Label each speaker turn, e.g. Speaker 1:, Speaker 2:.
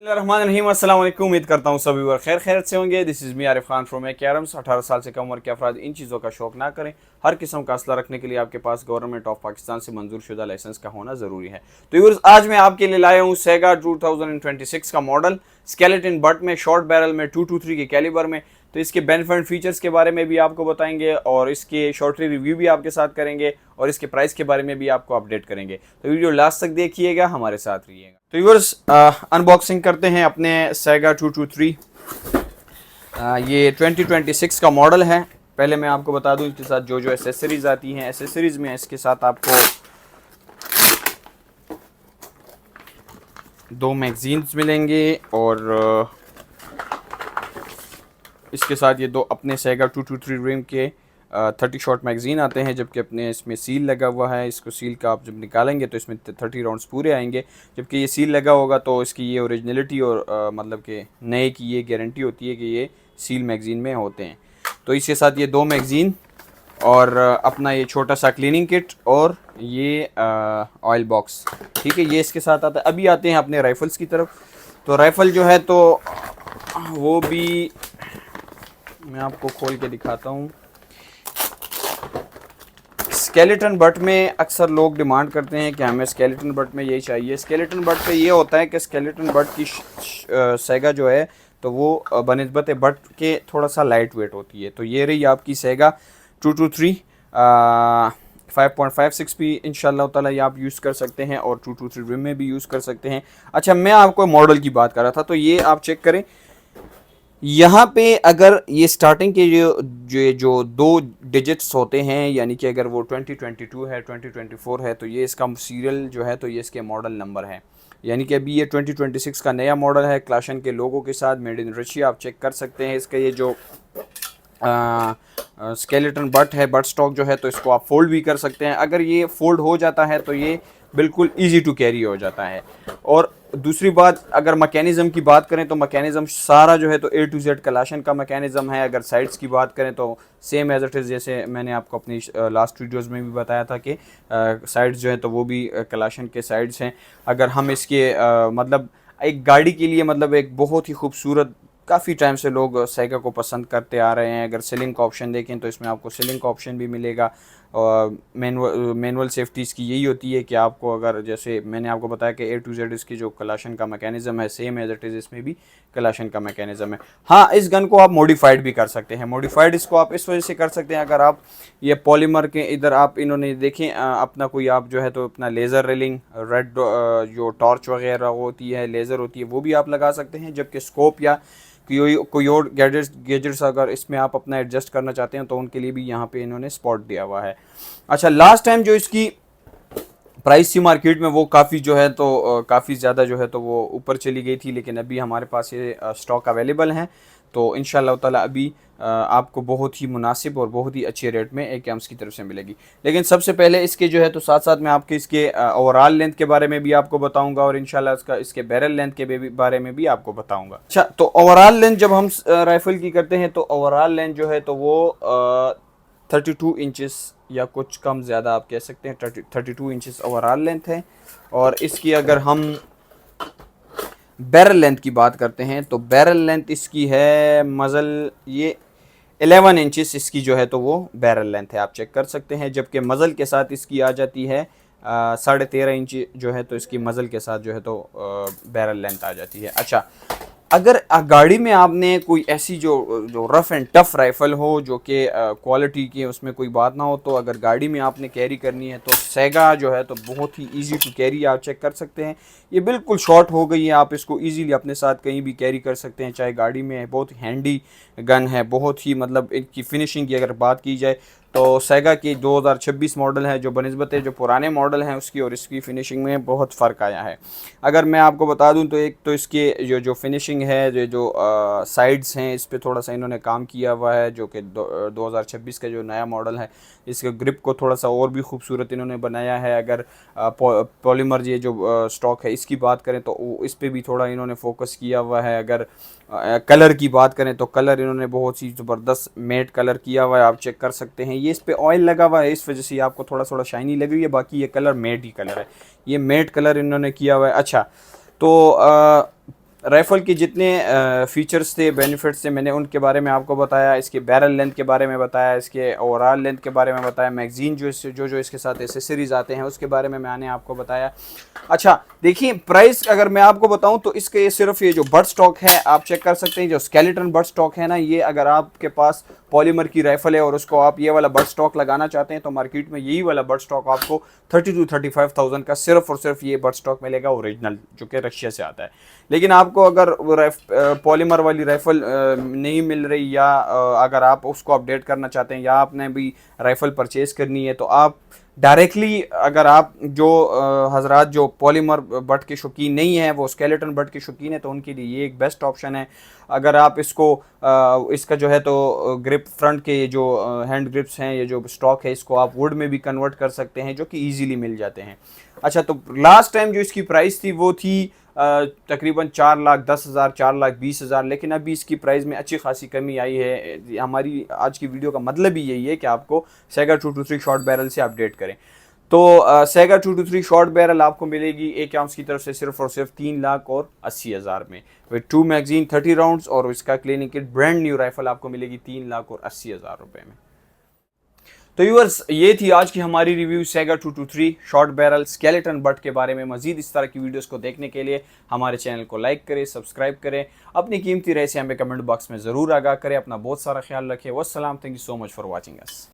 Speaker 1: रहीम अस्सलाम वालेकुम। उम्मीद करता हूँ सभी वर्ग खैर खैरत से होंगे। This is me Arif Khan from A Carroms. 18 साल से कम उम्र के अफराद इन चीज़ों का शौक ना करें। हर किस्म का असला रखने के लिए आपके पास गवर्नमेंट ऑफ पाकिस्तान से मंजूर शुदा लाइसेंस का होना ज़रूरी है। तो व्यूअर्स, आज मैं आपके लिए लाया हूँ सेगा 2026 का मॉडल स्केलेटन बट में, शॉर्ट बैरल में, 223 के कैलिबर में। तो इसके बेनिफिट फीचर्स के बारे में भी आपको बताएंगे और इसके शॉर्टली रिव्यू भी आपके साथ करेंगे और इसके प्राइस के बारे में भी आपको अपडेट करेंगे। तो वीडियो लास्ट तक देखिएगा, हमारे साथ रहिएगा। तो व्यूअर्स, अनबॉक्सिंग करते हैं अपने सेगा 223। ये 2026 का मॉडल है। पहले मैं आपको बता दूं इसके साथ जो जो एसेसरीज आती हैं। एसेसरीज में इसके साथ आपको 2 मैगजीन्स मिलेंगे और इसके साथ ये 2 अपने सेगा 223 रिम के 30 शॉट मैगज़ीन आते हैं, जबकि अपने इसमें सील लगा हुआ है। इसको सील का आप जब निकालेंगे तो इसमें 30 राउंड्स पूरे आएंगे, जबकि ये सील लगा होगा तो इसकी ये ओरिजिनलिटी और मतलब कि नए की ये गारंटी होती है कि ये सील मैगज़ीन में होते हैं। तो इसके साथ ये 2 मैगज़ीन और अपना ये छोटा सा क्लीनिंग किट और ये ऑयल बॉक्स, ठीक है, ये इसके साथ आता है। अभी आते हैं अपने राइफ़ल्स की तरफ। तो राइफ़ल जो है तो वो भी मैं आपको खोल के दिखाता हूँ। स्केलेटन बट में अक्सर लोग डिमांड करते हैं कि हमें स्केलेटन बट में यही चाहिए। स्केलेटन बट पे ये होता है कि स्केलेटन बट की सेगा जो है तो वो बनिस्बत बट के थोड़ा सा लाइट वेट होती है। तो ये रही आपकी सेगा 223 5.56 भी इंशाल्लाह ताला ये आप यूज़ कर सकते हैं और 223 रिम में भी यूज़ कर सकते हैं। अच्छा, मैं आपको मॉडल की बात कर रहा था, तो ये आप चेक करें यहाँ पे। अगर ये स्टार्टिंग के जो 2 डिजिट्स होते हैं, यानी कि अगर वो 2022 है, 2024 है, तो ये इसका सीरियल जो है तो ये इसके मॉडल नंबर है। यानी कि अभी ये 2026 का नया मॉडल है क्लाशन के लोगों के साथ, मेड इन रशिया। आप चेक कर सकते हैं इसका ये जो स्केलेटन बट है, बट स्टॉक जो है तो इसको आप फोल्ड भी कर सकते हैं। अगर ये फोल्ड हो जाता है तो ये बिल्कुल इजी टू कैरी हो जाता है। और दूसरी बात, अगर मैकेनिज़्म की बात करें तो मैकेनिज़्म सारा जो है तो A to Z कलाशन का मैकेनिज़्म है। अगर साइड्स की बात करें तो सेम एज इट इज़, जैसे मैंने आपको अपनी लास्ट वीडियोज़ में भी बताया था कि साइड्स जो है तो वो भी कलाशन के साइड्स हैं। अगर हम इसके मतलब एक गाड़ी के लिए मतलब एक बहुत ही खूबसूरत, काफ़ी टाइम से लोग सेगा को पसंद करते आ रहे हैं। अगर सीलिंग का ऑप्शन देखें तो इसमें आपको सीलिंग का ऑप्शन भी मिलेगा। और मैनुअल सेफ्टीज़ की यही होती है कि आपको, अगर जैसे मैंने आपको बताया कि A to Z इसकी जो कलाशन का मैकेनिज़्म है सेम एज इट इज़ इसमें भी कलाशन का मैकेनिज़्म है। हाँ, इस गन को आप मॉडिफाइड भी कर सकते हैं। मॉडिफाइड इसको आप इस वजह से कर सकते हैं, अगर आप ये पॉलीमर के इधर आप इन्होंने देखें अपना कोई आप जो है तो अपना लेज़र रेलिंग, रेड जो टॉर्च वगैरह होती है, लेज़र होती है, वो भी आप लगा सकते हैं। जबकि स्कोप या कोई और गैजेट्स अगर इसमें आप अपना एडजस्ट करना चाहते हैं तो उनके लिए भी यहाँ पे इन्होंने स्पॉट दिया हुआ है। अच्छा, लास्ट टाइम जो इसकी प्राइस थी मार्केट में वो काफ़ी जो है तो काफ़ी ज़्यादा जो है तो वो ऊपर चली गई थी, लेकिन अभी हमारे पास ये स्टॉक अवेलेबल हैं। तो इंशाल्लाह ताला अभी आपको बहुत ही मुनासिब और बहुत ही अच्छे रेट में ए कैम्स की तरफ से मिलेगी। लेकिन सबसे पहले इसके जो है तो साथ साथ मैं आपके इसके ओवरऑल लेंथ के बारे में भी आपको बताऊंगा और इंशाल्लाह इसके बैरल लेंथ के बारे में भी आपको बताऊंगा। अच्छा, तो ओवरऑल लेंथ जब हम राइफल की करते हैं तो ओवरऑल लेंथ जो है तो वो 32 इंचेस या कुछ कम ज़्यादा आप कह सकते हैं 32 इंचेस ओवरऑल लेंथ है। और इसकी अगर हम बैरल लेंथ की बात करते हैं तो बैरल लेंथ इसकी है मज़ल ये 11 इंचेस इसकी जो है तो वो बैरल लेंथ है, आप चेक कर सकते हैं। जबकि मज़ल के साथ इसकी आ जाती है 13.5 इंच जो है तो इसकी मज़ल के साथ जो है तो बैरल लेंथ आ जाती है। अच्छा, अगर गाड़ी में आपने कोई ऐसी जो रफ़ एंड टफ़ राइफ़ल हो जो कि क्वालिटी की उसमें कोई बात ना हो, तो अगर गाड़ी में आपने कैरी करनी है तो सेगा जो है तो बहुत ही इजी टू कैरी, आप चेक कर सकते हैं। ये बिल्कुल शॉर्ट हो गई है, आप इसको इजीली अपने साथ कहीं भी कैरी कर सकते हैं, चाहे गाड़ी में है। बहुत हैंडी गन है, बहुत ही मतलब इनकी फिनिशिंग की अगर बात की जाए तो सेगा की 2026 मॉडल है जो बनिस्बत जो पुराने मॉडल हैं उसकी और इसकी फ़िनिशिंग में बहुत फ़र्क आया है। अगर मैं आपको बता दूं तो एक तो इसके जो फिनिशिंग है, जो साइड्स हैं, इस पे थोड़ा सा इन्होंने काम किया हुआ है, जो कि 2026 का जो नया मॉडल है इसके ग्रिप को थोड़ा सा और भी खूबसूरत इन्होंने बनाया है। अगर पॉलीमर ये जो स्टॉक है इसकी बात करें तो इस पर भी थोड़ा इन्होंने फोकस किया हुआ है। अगर कलर की बात करें तो कलर इन्होंने बहुत ही ज़बरदस्त मेट कलर किया हुआ है, आप चेक कर सकते हैं। ये इस पे ऑयल लगा हुआ है, इस वजह से आपको थोड़ा थोड़ा शाइनी लग रही है, बाकी ये कलर मेट ही कलर है, ये मेट कलर इन्होंने किया हुआ है। अच्छा, तो राइफ़ल के जितने फ़ीचर्स थे, बेनिफिट्स थे, मैंने उनके बारे में आपको बताया, इसके बैरल लेंथ के बारे में बताया, इसके ओवरऑल लेंथ के बारे में बताया, मैगज़ीन जो इसके साथ एसेसरीज़ आते हैं उसके बारे में मैंने आपको बताया। अच्छा देखिए, प्राइस अगर मैं आपको बताऊं तो इसके सिर्फ ये जो बड स्टॉक है आप चेक कर सकते हैं, जो स्केलेटन बड स्टॉक है ना, ये अगर आपके पास पॉलीमर की राइफल है और उसको आप ये वाला बड स्टॉक लगाना चाहते हैं तो मार्केट में यही वाला बड स्टॉक आपको 30 to 35,000 का सिर्फ और सिर्फ ये बड स्टॉक मिलेगा ओरिजिनल, जो कि रशिया से आता है। लेकिन आपको अगर पॉलीमर वाली राइफल नहीं मिल रही, या अगर आप उसको अपडेट करना चाहते हैं, या आपने भी राइफल परचेज करनी है, तो आप डायरेक्टली, अगर आप जो हजरात जो पॉलीमर बट के शौकीन नहीं है, वो स्केलेटन बट के शौकीन है, तो उनके लिए ये एक बेस्ट ऑप्शन है। अगर आप इसको इसका जो है तो ग्रिप फ्रंट के जो हैंड ग्रिप्स हैं, ये जो स्टॉक है, इसको आप वुड में भी कन्वर्ट कर सकते हैं, जो कि ईजीली मिल जाते हैं। अच्छा, तो लास्ट टाइम जो इसकी प्राइस थी वो थी तकरीबन 4,10,000, 4,20,000, लेकिन अभी इसकी प्राइस में अच्छी खासी कमी आई है। हमारी आज की वीडियो का मतलब ही यही है कि आपको सेगा 223 शॉर्ट बैरल से अपडेट करें। तो सेगा 223 शॉर्ट बैरल आपको मिलेगी एक आउंस की तरफ से सिर्फ और सिर्फ 3,80,000 में, विद 2 मैगजीन 30 राउंड्स, और इसका clinic kit brand new rifle आपको मिलेगी 3,80,000 रुपये में। तो व्यूअर्स, ये थी आज की हमारी review Sega 223 short barrel skeleton but के बारे में। मजीद इस तरह की वीडियोस को देखने के लिए हमारे चैनल को लाइक करें, सब्सक्राइब करें, अपनी कीमती राय से हमें कमेंट बॉक्स में ज़रूर आगाह करें। अपना बहुत सारा ख्याल रखें। वस्सलाम, thank you so much for watching us.